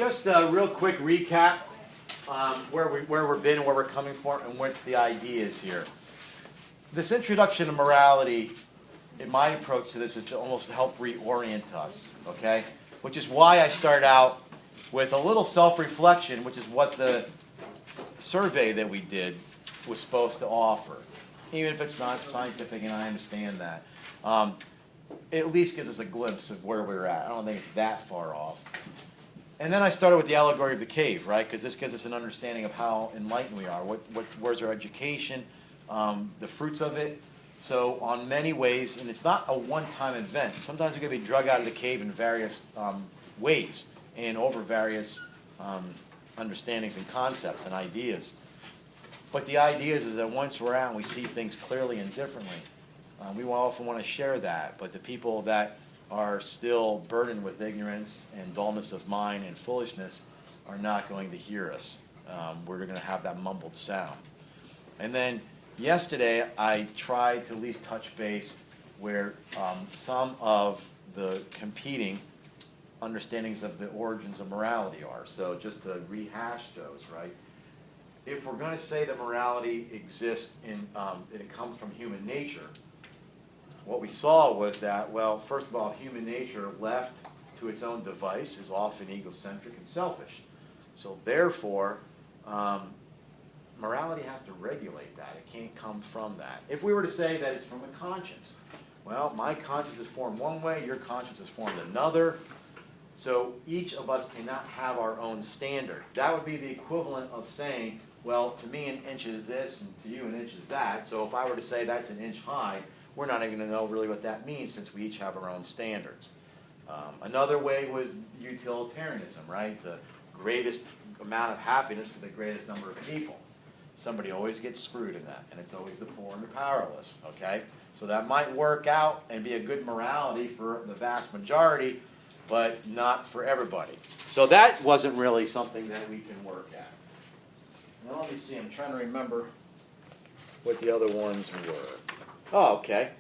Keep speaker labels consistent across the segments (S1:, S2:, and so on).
S1: Just a real quick recap where we've been and where we're coming from and what the idea is here. This introduction to morality, in my approach to this, is to almost help reorient us, okay? Which is why I start out with a little self-reflection, which is what the survey that we did was supposed to offer. Even if it's not scientific, and I understand that. It at least gives us a glimpse of where we're at. I don't think it's that far off. And then I started with the allegory of the cave, right? Because this gives us an understanding of how enlightened we are. Where's our education, the fruits of it. So on many ways, and it's not a one-time event. Sometimes we're going to be drug out of the cave in various ways and over various understandings and concepts and ideas. But the idea is that once we're out and we see things clearly and differently, we often want to share that. But the people that are still burdened with ignorance and dullness of mind and foolishness are not going to hear us. We're going to have that mumbled sound. And then yesterday I tried to at least touch base where some of the competing understandings of the origins of morality are. So just to rehash those, right? If we're going to say that morality exists and it comes from human nature, what we saw was that, well, first of all, human nature left to its own device is often egocentric and selfish. So therefore, morality has to regulate that. It can't come from that. If we were to say that it's from a conscience, well, my conscience is formed one way, your conscience is formed another. So each of us cannot have our own standard. That would be the equivalent of saying, well, to me an inch is this, and to you an inch is that. So if I were to say that's an inch high, we're not even going to know really what that means since we each have our own standards. Another way was utilitarianism, right? The greatest amount of happiness for the greatest number of people. Somebody always gets screwed in that, and it's always the poor and the powerless, okay? So that might work out and be a good morality for the vast majority, but not for everybody. So that wasn't really something that we can work at. Now let me see, I'm trying to remember what the other ones were. Oh, okay.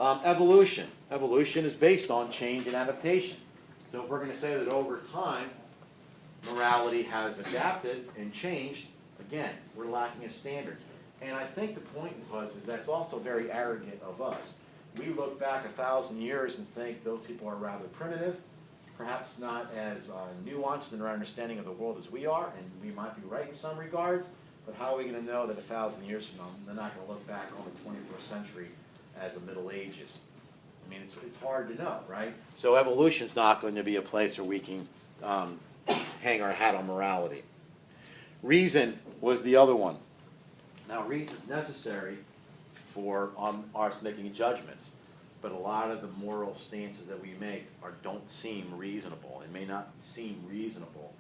S1: Evolution. Evolution is based on change and adaptation. So if we're going to say that over time, morality has adapted and changed, again, we're lacking a standard. And I think the point is that's also very arrogant of us. We look back 1,000 years and think those people are rather primitive, perhaps not as nuanced in their understanding of the world as we are, and we might be right in some regards, but how are we going to know that 1,000 years from now they're not going to look back on the 21st century as the Middle Ages? I mean, it's hard to know, right? So evolution's not going to be a place where we can hang our hat on morality. Reason was the other one. Now, reason's necessary for us making judgments, but a lot of the moral stances that we make don't seem reasonable. It may not seem reasonable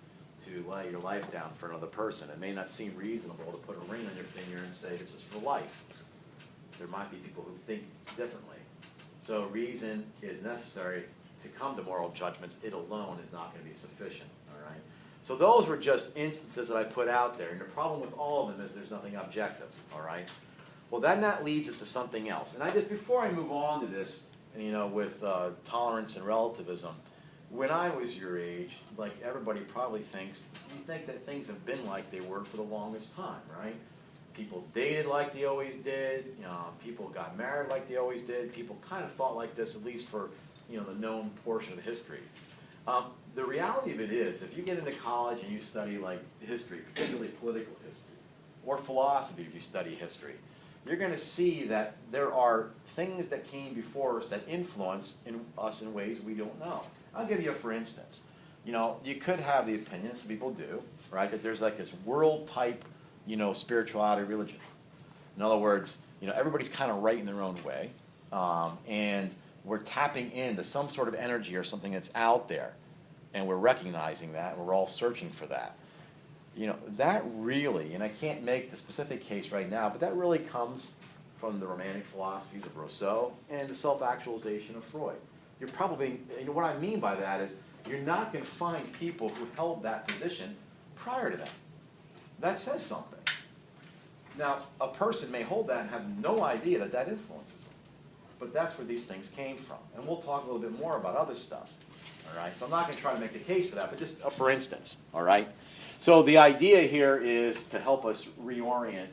S1: to lay your life down for another person. It may not seem reasonable to put a ring on your finger and say this is for life. There might be people who think differently. So reason is necessary to come to moral judgments. It alone is not going to be sufficient. All right. So those were just instances that I put out there. And the problem with all of them is there's nothing objective. All right. Well, then that leads us to something else. And before I move on to this, with tolerance and relativism, when I was your age, like everybody probably thinks, you think that things have been like they were for the longest time, right? People dated like they always did. People got married like they always did. People kind of thought like this, at least for the known portion of history. The reality of it is, if you get into college and you study like history, particularly political history, or philosophy if you study history, you're going to see that there are things that came before us that influence us in ways we don't know. I'll give you for instance. You could have the opinion, some people do, right, that there's like this world-type spirituality religion. In other words, everybody's kind of right in their own way, and we're tapping into some sort of energy or something that's out there, and we're recognizing that, and we're all searching for that. That really, and I can't make the specific case right now, but that really comes from the Romantic philosophies of Rousseau and the self-actualization of Freud. You're probably, what I mean by that is, you're not going to find people who held that position prior to that. That says something. Now, a person may hold that and have no idea that that influences them. But that's where these things came from. And we'll talk a little bit more about other stuff. all right? So I'm not going to try to make the case for that, but just for instance, all right? So the idea here is to help us reorient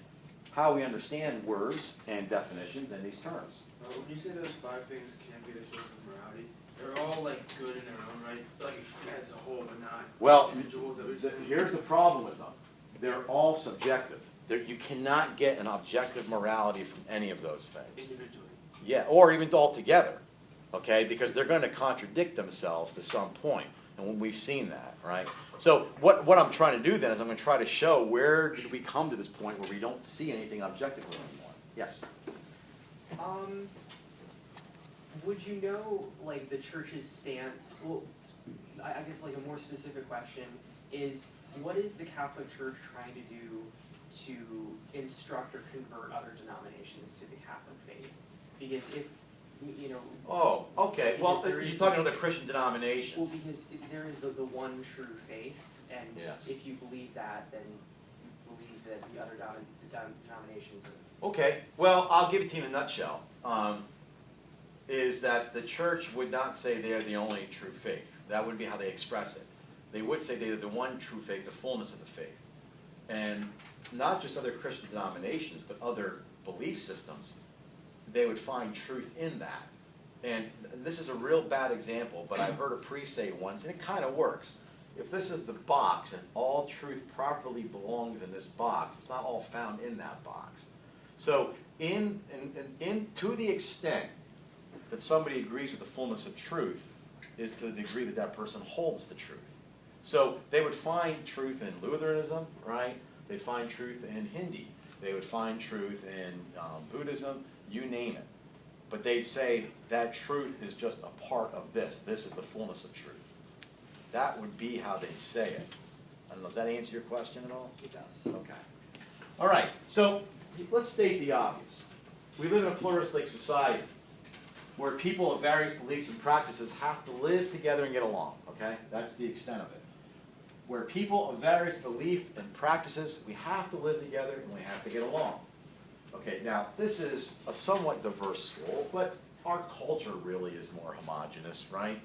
S1: how we understand words and definitions and these terms.
S2: When you say those 5 things can't be the source of morality, they're all like good in their own right, like as a whole, but not individuals.
S1: Here's the problem with them. They're all subjective. You cannot get an objective morality from any of those things.
S2: Individually.
S1: Yeah, or even altogether, okay? Because they're going to contradict themselves to some point, and we've seen that, right? So what I'm trying to do then is I'm going to try to show where did we come to this point where we don't see anything objectively anymore. Yes?
S3: Would you know, like, the church's stance? Well, I guess, like, a more specific question is, what is the Catholic Church trying to do to instruct or convert other denominations to the Catholic faith? Because if, you know...
S1: Oh, okay. Well, you're talking about the Christian denominations.
S3: Well, because there is the one true faith, and
S1: yes.
S3: If you believe that, then you believe that the other denominations are...
S1: Okay. Well, I'll give it to you in a nutshell. Is that the church would not say they're the only true faith. That would be how they express it. They would say they're the one true faith, the fullness of the faith. And not just other Christian denominations, but other belief systems, they would find truth in that. And this is a real bad example, but I've heard a priest say it once, and it kind of works. If this is the box, and all truth properly belongs in this box, it's not all found in that box. So to the extent that somebody agrees with the fullness of truth is to the degree that that person holds the truth. So they would find truth in Lutheranism, right? They'd find truth in Hindi. They would find truth in Buddhism, you name it. But they'd say that truth is just a part of this. This is the fullness of truth. That would be how they'd say it. I don't know, does that answer your question at all?
S3: It does.
S1: Okay. All right, so let's state the obvious. We live in a pluralistic society where people of various beliefs and practices have to live together and get along, okay? That's the extent of it. Where people of various beliefs and practices, we have to live together and we have to get along. Okay, now this is a somewhat diverse school, but our culture really is more homogenous, right?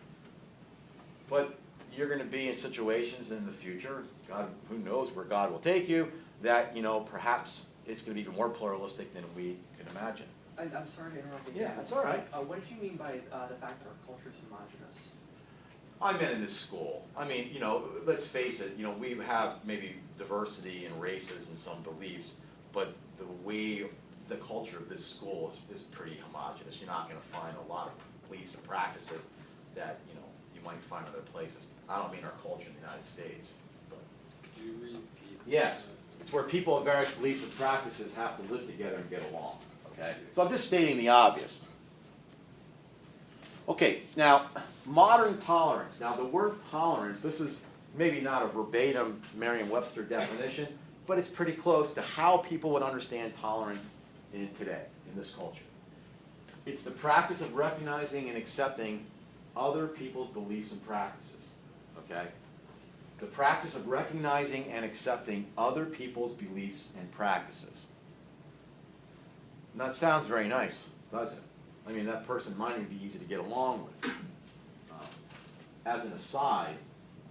S1: But you're going to be in situations in the future, God, who knows where God will take you, that, you know, perhaps it's going to be even more pluralistic than we can imagine.
S3: I'm sorry to interrupt you.
S1: Yeah, that's all right.
S3: What did you mean by the fact that our culture is homogenous?
S1: I meant in this school. I mean, you know, let's face it, you know, we have maybe diversity in races and some beliefs, but the way the culture of this school is pretty homogenous. You're not going to find a lot of beliefs and practices that, you know, you might find other places. I don't mean our culture in the United States. But
S2: Do you repeat?
S1: yes, it's where people of various beliefs and practices have to live together and get along. Okay? So I'm just stating the obvious. Okay, now, modern tolerance. Now, the word tolerance, this is maybe not a verbatim Merriam-Webster definition, but it's pretty close to how people would understand tolerance in today, in this culture. It's the practice of recognizing and accepting other people's beliefs and practices. Okay? The practice of recognizing and accepting other people's beliefs and practices. Now, that sounds very nice, doesn't it? I mean, that person might even be easy to get along with. As an aside,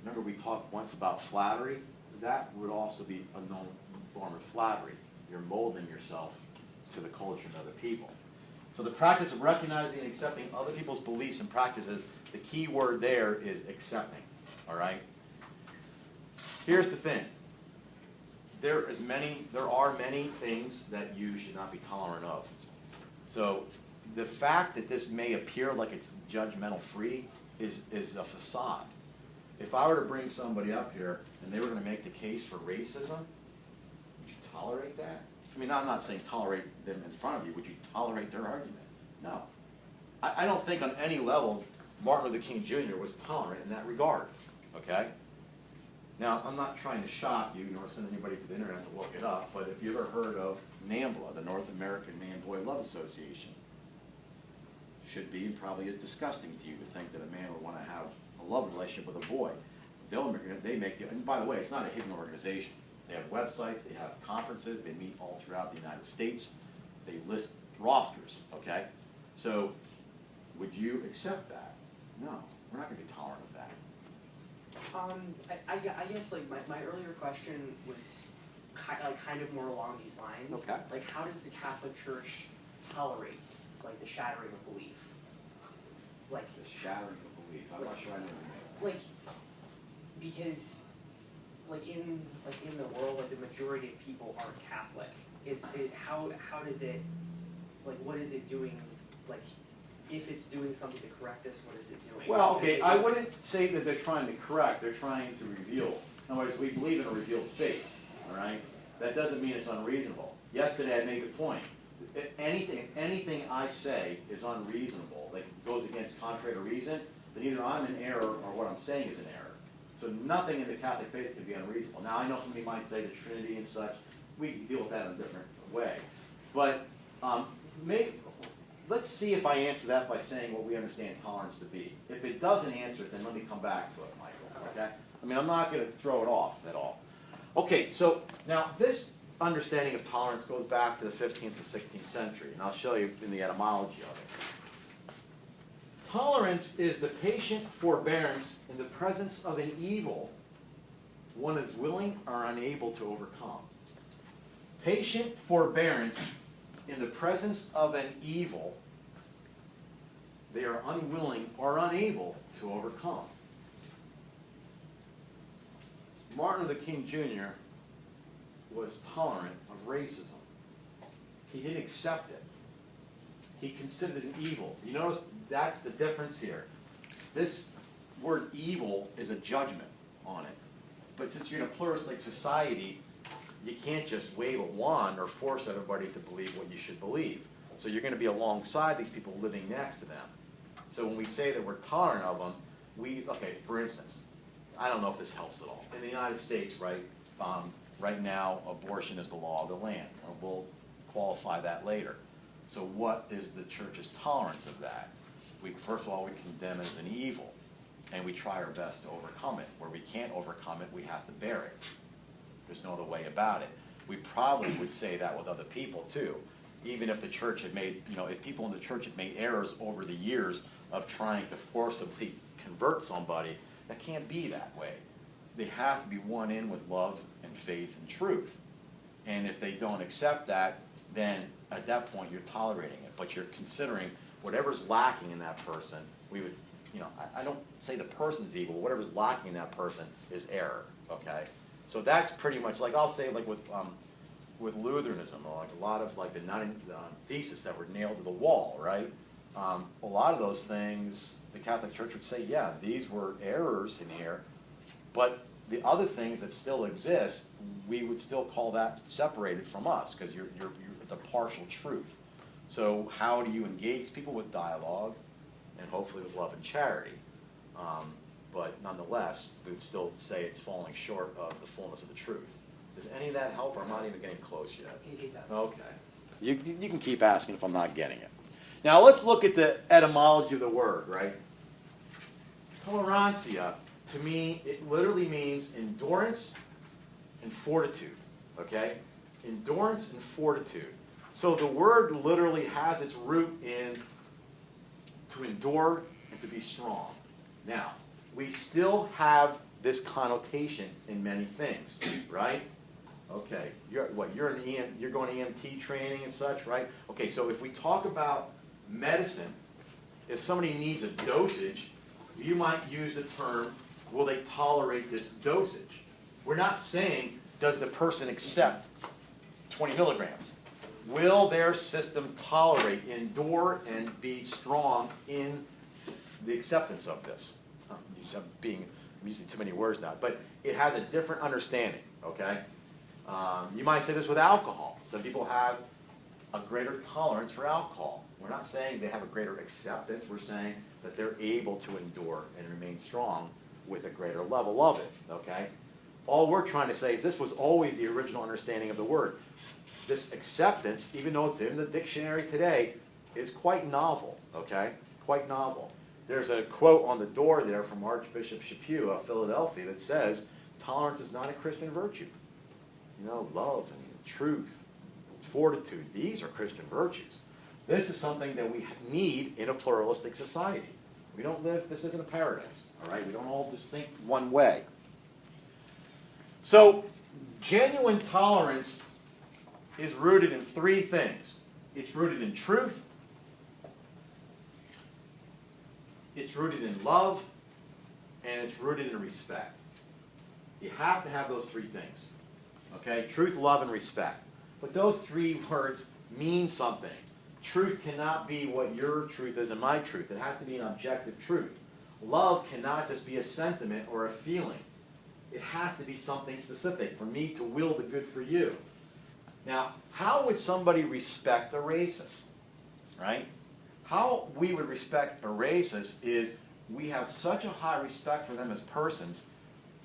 S1: remember we talked once about flattery? That would also be a known form of flattery. You're molding yourself to the culture and other people. So the practice of recognizing and accepting other people's beliefs and practices, the key word there is accepting, all right? Here's the thing. There are many things that you should not be tolerant of. So the fact that this may appear like it's judgmental free is a facade. If I were to bring somebody up here and they were going to make the case for racism, would you tolerate that? I mean, I'm not saying tolerate them in front of you. Would you tolerate their argument? No. I don't think on any level Martin Luther King Jr. was tolerant in that regard. Okay? Now, I'm not trying to shock you nor send anybody to the internet to look it up, but if you ever heard of NAMBLA, the North American Man-Boy Love Association, should be and probably is disgusting to you to think that a man would want to have a love relationship with a boy. They make the, and by the way, it's not a hidden organization. They have websites, they have conferences, they meet all throughout the United States. They list rosters, okay? So, would you accept that? No, we're not going to be tolerant of that.
S3: I guess like my earlier question was kind of more along these lines.
S1: Okay.
S3: Like, how does the Catholic Church tolerate like the shattering of belief? Like
S1: The shattering of belief. I'm not sure I know what you mean.
S3: like because like in the world, like the majority of people aren't Catholic. How does it, like, what is it doing? Like, if it's doing something to correct this, what is it doing?
S1: Well, okay, I wouldn't say that they're trying to correct, they're trying to reveal. In other words, we believe in a revealed faith, all right? That doesn't mean it's unreasonable. Yesterday I made the point. Anything I say is unreasonable, that goes against contrary to reason, then either I'm in error or what I'm saying is an error. So nothing in the Catholic faith can be unreasonable. Now I know somebody might say the Trinity and such, we can deal with that in a different way. But let's see if I answer that by saying what we understand tolerance to be. If it doesn't answer it, then let me come back to it, Michael, okay? I mean, I'm not going to throw it off at all. Okay, so now this understanding of tolerance goes back to the 15th and 16th century, and I'll show you in the etymology of it. Tolerance is the patient forbearance in the presence of an evil one is willing or unable to overcome. Patient forbearance in the presence of an evil they are unwilling or unable to overcome. Martin Luther King Jr. was tolerant of racism. He didn't accept it. He considered it an evil. You notice that's the difference here. This word evil is a judgment on it. But since you're in a pluralistic society, you can't just wave a wand or force everybody to believe what you should believe. So you're going to be alongside these people living next to them. So when we say that we're tolerant of them, okay, for instance, I don't know if this helps at all. In the United States, right, right now, abortion is the law of the land. We'll qualify that later. So what is the church's tolerance of that? First of all, we condemn it as an evil, and we try our best to overcome it. Where we can't overcome it, we have to bear it. There's no other way about it. We probably would say that with other people too. Even if the church had made, if people in the church had made errors over the years of trying to forcibly convert somebody, that can't be that way. They have to be one in with love and faith and truth. And if they don't accept that, then at that point you're tolerating it. But you're considering whatever's lacking in that person, we would, I don't say the person's evil, whatever's lacking in that person is error, okay? So that's pretty much, like I'll say, like with Lutheranism, like a lot of like the theses that were nailed to the wall, right? A lot of those things, the Catholic Church would say, yeah, these were errors in here, but the other things that still exist, we would still call that separated from us, because it's a partial truth. So how do you engage people? With dialogue, and hopefully with love and charity. But nonetheless, we would still say it's falling short of the fullness of the truth. Does any of that help, or am I not even getting close yet?
S3: It does.
S1: Okay. You can keep asking if I'm not getting it. Now let's look at the etymology of the word, right? Tolerantia, to me, it literally means endurance and fortitude, okay? Endurance and fortitude. So the word literally has its root in to endure and to be strong. Now, we still have this connotation in many things, right? Okay, you're going to EMT training and such, right? Okay, so if we talk about medicine, if somebody needs a dosage, you might use the term, will they tolerate this dosage? We're not saying, does the person accept 20 milligrams? Will their system tolerate, endure, and be strong in the acceptance of this? I'm using too many words now, but it has a different understanding, okay? You might say this with alcohol. Some people have a greater tolerance for alcohol. We're not saying they have a greater acceptance. We're saying that they're able to endure and remain strong with a greater level of it, okay? All we're trying to say is this was always the original understanding of the word. This acceptance, even though it's in the dictionary today, is quite novel, okay? Quite novel. There's a quote on the door there from Archbishop Chaput of Philadelphia that says, tolerance is not a Christian virtue. Love and truth, fortitude, these are Christian virtues. This is something that we need in a pluralistic society. We don't live, this isn't a paradise, all right? We don't all just think one way. So, genuine tolerance is rooted in three things. It's rooted in truth, it's rooted in love, and it's rooted in respect. You have to have those three things. Okay? Truth, love, and respect. But those three words mean something. Truth cannot be what your truth is and my truth. It has to be an objective truth. Love cannot just be a sentiment or a feeling. It has to be something specific for me to will the good for you. Now, how would somebody respect a racist? Right? How we would respect a racist is we have such a high respect for them as persons,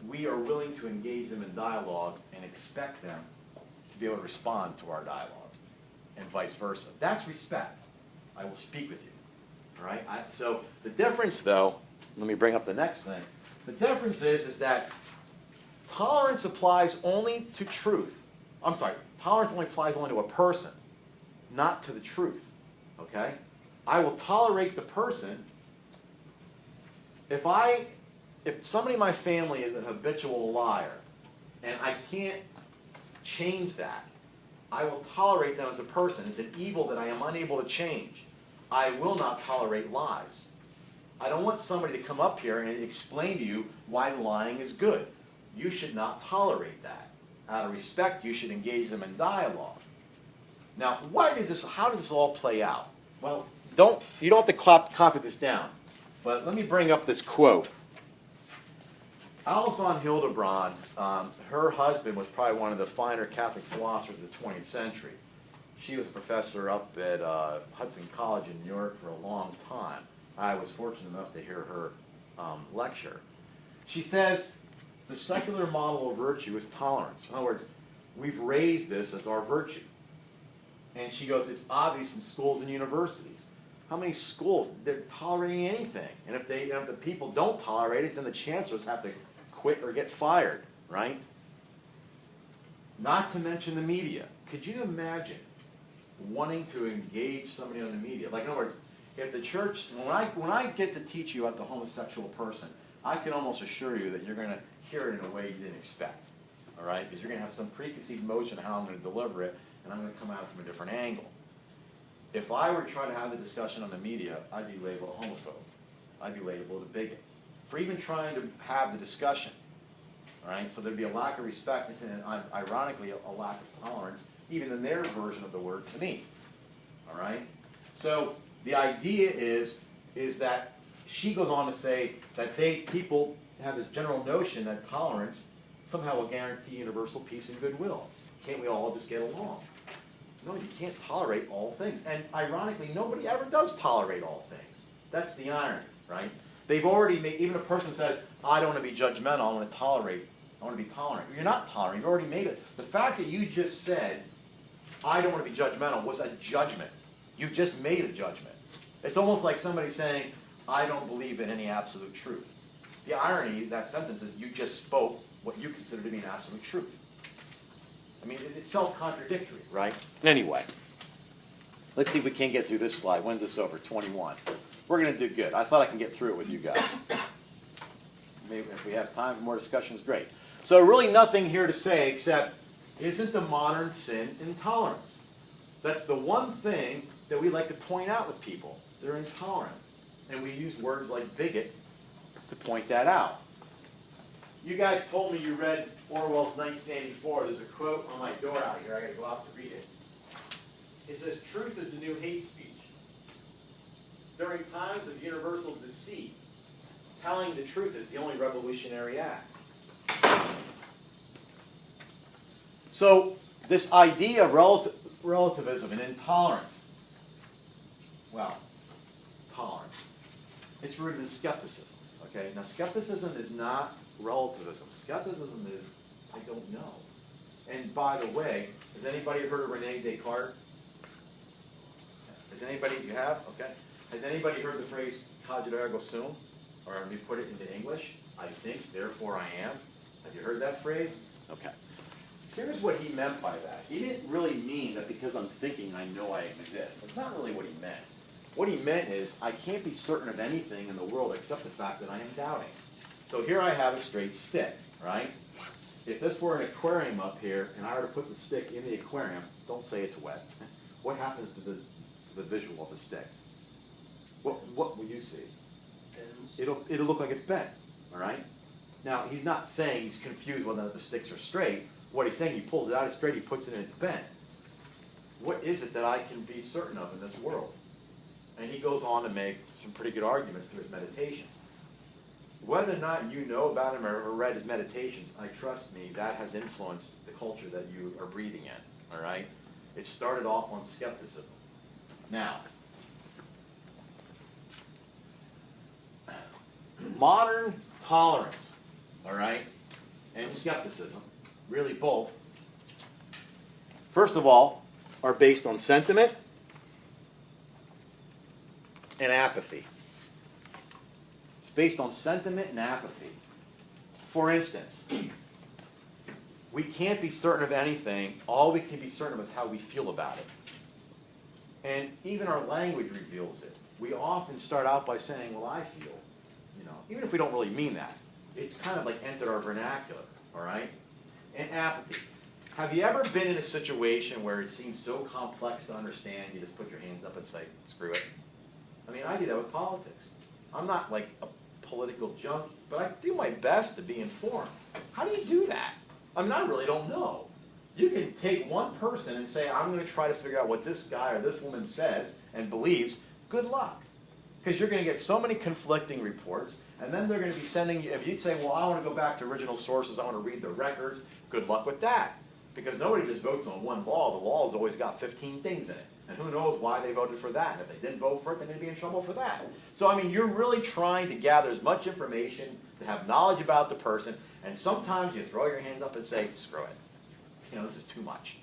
S1: we are willing to engage them in dialogue and expect them to be able to respond to our dialogue, and vice versa. That's respect. I will speak with you. All right? So the difference, though, let me bring up the next thing. The difference is that tolerance applies only to truth. I'm sorry, tolerance only applies only to a person, not to the truth. Okay? I will tolerate the person if somebody in my family is an habitual liar and I can't change that. I will tolerate them as a person. It's an evil that I am unable to change. I will not tolerate lies. I don't want somebody to come up here and explain to you why lying is good. You should not tolerate that. Out of respect, you should engage them in dialogue. Now, how does this all play out? Well, you don't have to copy this down, but let me bring up this quote. Alice von Hildebrand, her husband was probably one of the finer Catholic philosophers of the 20th century. She was a professor up at Hudson College in New York for a long time. I was fortunate enough to hear her lecture. She says, the secular model of virtue is tolerance. In other words, we've raised this as our virtue. And she goes, it's obvious in schools and universities. How many schools, they're tolerating anything. And if the people don't tolerate it, then the chancellors have to quit or get fired, right? Not to mention the media. Could you imagine wanting to engage somebody on the media? Like, in other words, if the church, when I get to teach you about the homosexual person, I can almost assure you that you're going to hear it in a way you didn't expect, all right? Because you're going to have some preconceived notion of how I'm going to deliver it, and I'm going to come at it from a different angle. If I were to try to have the discussion on the media, I'd be labeled a homophobe. I'd be labeled a bigot for even trying to have the discussion, all right? So there'd be a lack of respect and, ironically, a lack of tolerance, even in their version of the word to me, all right? So the idea is that she goes on to say that people have this general notion that tolerance somehow will guarantee universal peace and goodwill. Can't we all just get along? No, you can't tolerate all things. And ironically, nobody ever does tolerate all things. That's the irony, right? They've already made, even a person says, I don't want to be judgmental, I want to tolerate, I want to be tolerant. You're not tolerant, you've already made it. The fact that you just said, I don't want to be judgmental, was a judgment. You just made a judgment. It's almost like somebody saying, I don't believe in any absolute truth. The irony of that sentence is you just spoke what you consider to be an absolute truth. I mean, it's self-contradictory, right? Anyway, let's see if we can get through this slide. When's this over? 21. We're going to do good. I thought I can get through it with you guys. Maybe if we have time for more discussions, great. So really nothing here to say except, isn't the modern sin intolerance? That's the one thing that we like to point out with people. They're intolerant. And we use words like bigot to point that out. You guys told me you read Orwell's 1984. There's a quote on my door out here. I got to go out to read it. It says, truth is the new hate speech. During times of universal deceit, telling the truth is the only revolutionary act. So this idea of relativism and intolerance, well, tolerance, it's rooted in skepticism. Okay, now skepticism is not relativism. Skepticism is, I don't know. And by the way, has anybody heard of Rene Descartes? Has anybody, you have? Okay. Has anybody heard the phrase cogito ergo sum? Or let me put it into English. I think, therefore I am. Have you heard that phrase? Okay. Here's what he meant by that. He didn't really mean that because I'm thinking I know I exist. That's not really what he meant. What he meant is, I can't be certain of anything in the world except the fact that I am doubting. So here I have a straight stick, right? If this were an aquarium up here, and I were to put the stick in the aquarium, don't say it's wet, what happens to the visual of the stick? What will you see? It'll look like it's bent, all right? Now, he's not saying he's confused whether or not the sticks are straight. What he's saying, he pulls it out, it's straight, he puts it in, it's bent. What is it that I can be certain of in this world? And he goes on to make some pretty good arguments through his meditations. Whether or not you know about him or read his meditations, I trust me, that has influenced the culture that you are breathing in, all right? It started off on skepticism. Now, modern tolerance, all right, and skepticism, really both, first of all, are based on sentiment and apathy. It's based on sentiment and apathy. For instance, we can't be certain of anything. All we can be certain of is how we feel about it. And even our language reveals it. We often start out by saying, well, I feel, even if we don't really mean that. It's kind of like entered our vernacular, all right? And apathy. Have you ever been in a situation where it seems so complex to understand, you just put your hands up and say, screw it? I mean, I do that with politics. I'm not like a political junkie, but I do my best to be informed. How do you do that? I mean, I really don't know. You can take one person and say, I'm going to try to figure out what this guy or this woman says and believes. Good luck. Because you're going to get so many conflicting reports, and then they're going to be sending you, if you say, well, I want to go back to original sources, I want to read the records, good luck with that. Because nobody just votes on one law. The law's always got 15 things in it. And who knows why they voted for that. And if they didn't vote for it, then they'd be in trouble for that. So, I mean, you're really trying to gather as much information, to have knowledge about the person, and sometimes you throw your hands up and say, screw it. This is too much.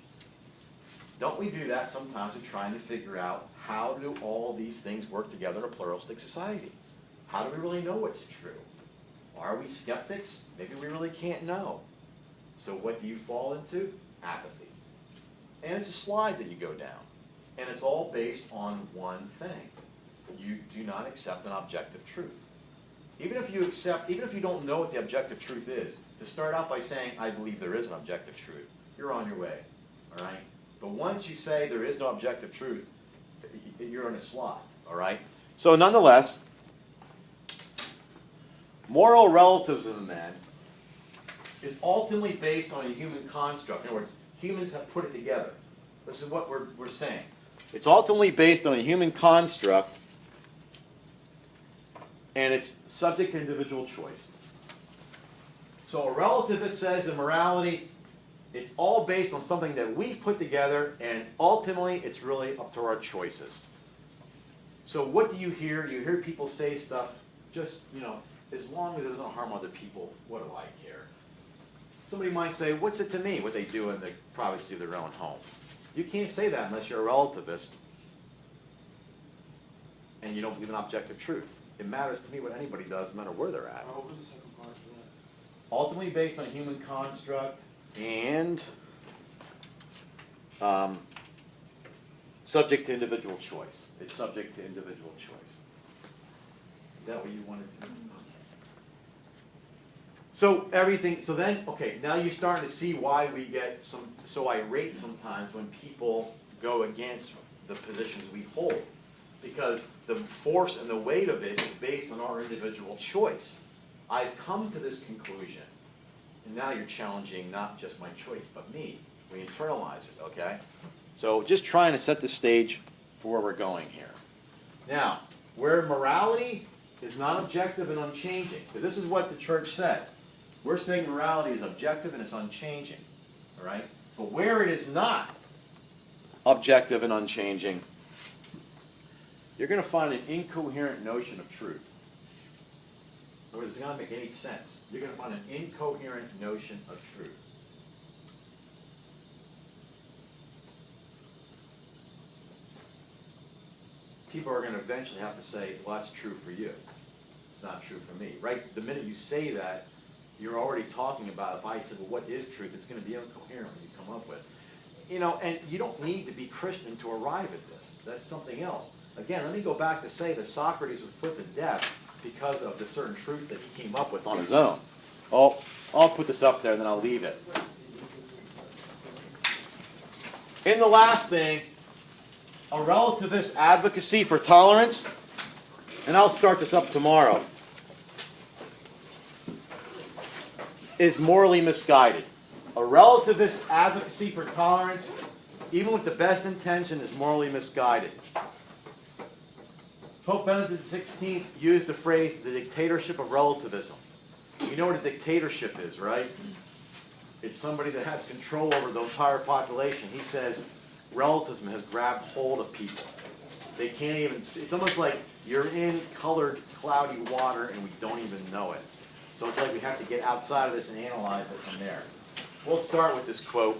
S1: Don't we do that sometimes? We're trying to figure out how do all these things work together in a pluralistic society? How do we really know what's true? Are we skeptics? Maybe we really can't know. So what do you fall into? Apathy. And it's a slide that you go down. And it's all based on one thing. You do not accept an objective truth. Even if you don't know what the objective truth is, to start out by saying, I believe there is an objective truth, you're on your way, all right? But once you say there is no objective truth, you're in a slide, all right? So nonetheless, moral relativism, then, is ultimately based on a human construct. In other words, humans have put it together. This is what we're saying. It's ultimately based on a human construct, and it's subject to individual choice. So a relativist says in morality, it's all based on something that we've put together, and ultimately it's really up to our choices. So what do you hear? You hear people say stuff, just, as long as it doesn't harm other people, what do I care? Somebody might say, what's it to me what they do in the privacy of their own home? You can't say that unless you're a relativist and you don't believe in objective truth. It matters to me what anybody does, no matter where they're at.
S2: What was the second part of that?
S1: Ultimately based on human construct and subject to individual choice. It's subject to individual choice. Is that what you wanted to know? So now you're starting to see why we get so irate sometimes when people go against the positions we hold. Because the force and the weight of it is based on our individual choice. I've come to this conclusion, and now you're challenging not just my choice, but me. We internalize it, okay? So just trying to set the stage for where we're going here. Now, where morality is non-objective and unchanging, because this is what the church says. We're saying morality is objective and it's unchanging, all right? But where it is not objective and unchanging, you're going to find an incoherent notion of truth. In other words, it's not going to make any sense. You're going to find an incoherent notion of truth. People are going to eventually have to say, well, that's true for you. It's not true for me. Right? The minute you say that, you're already talking about, if I said, well, what is truth? It's going to be incoherent when you come up with. and you don't need to be Christian to arrive at this. That's something else. Again, let me go back to say that Socrates was put to death because of the certain truths that he came up with on his own. Oh, I'll put this up there and then I'll leave it. In the last thing, a relativist advocacy for tolerance, and I'll start this up tomorrow, is morally misguided. A relativist advocacy for tolerance, even with the best intention, is morally misguided. Pope Benedict XVI used the phrase, the dictatorship of relativism. You know what a dictatorship is, right? It's somebody that has control over the entire population. He says relativism has grabbed hold of people. They can't even see. It's almost like you're in colored, cloudy water and we don't even know it. So it's like we have to get outside of this and analyze it from there. We'll start with this quote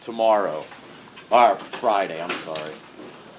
S1: tomorrow. Or Friday, I'm sorry.